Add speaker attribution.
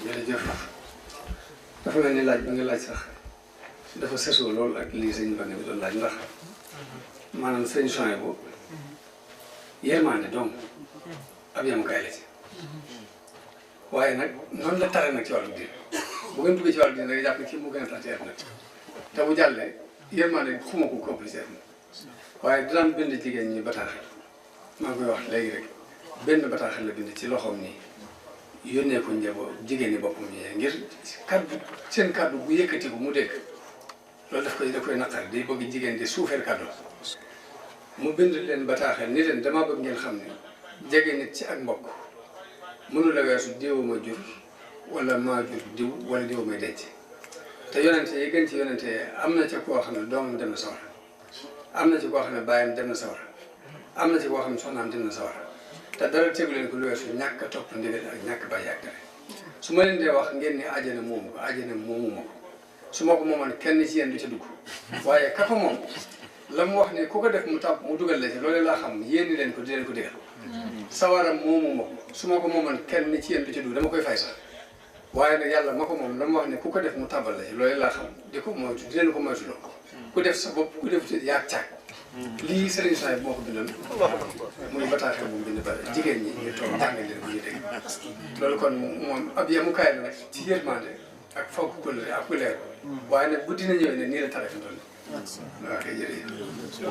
Speaker 1: jërëjëf dafa mel ni laaj bi nga laaj sax dafa sësoo lool ak lii sëñ Mbacke bi doon laaj ndax maanaam sëñ Sonia bu yërmande doom ab yamukaay la ci waaye nag noonu la tare nag ci wàllu diin bu ngeen duggee ci wàllu diin da nga jàpp ne kii moo gën a tax ci àdduna te bu jàllee yërmande xuma ko compliqué waaye daan bind jigéen ñi bataaxal maa ngi koy wax léegi rek benn bataaxal la bind ci loxoom nii yónnee ko njaboot jigéen ñi boppam ñi ngir kaddu seen kaddu bu yëkkati ko mu dégg loolu da koy naqari day bëgg jigéen di suufeel kaddu mu bind leen bataaxal ni leen damaa bëgg ngeen xam ne jege nit ci ak mbokk mënu la weesu diw ma jur wala maa jur diw wala diw may denc te yonente yi gën ci yonente yi am na ca koo xam ne doomam dem na sawar am na ci koo xam ne bàyyam dem na sawar am na ci koo xam ne soxnaam dem na sawar te dara tegu leen ko lu weesu ñàkk a topp ndigal ak ñàkk bàyyi ak tere su ma leen dee wax ngeen ni àjjana moomu ko àjjana moomu ma ko su ma ko moomoon kenn ci yéen du ca dugg waaye ka ko moom la mu wax ne ku ko def mu tàpp mu dugal la ci loolu laa xam yéeni leen ko di leen ko digal sawaram moomu ma ko su ma ko moomoon kenn ci yéen du ca dugg dama koy fay sax waaye nag yàlla ma ko moom la mu wax ne ku ko def mu tàbbal la ci loolu laa xam di ko moytu di leen ko moytuloo ku def sa bopp ku def yaa caag lii Serigne Sonia moo ko bindoon muy bataaxal bu mu bind ba jigéen ñi ñu toog jàngal leen ko ñu dégg loolu kon moom ab yamukaay la nag ci yërmande ak fonk pël ak ku leer waaye nag bu dina ñëwee ne nii la tare fi doon waaw kay jërëjëf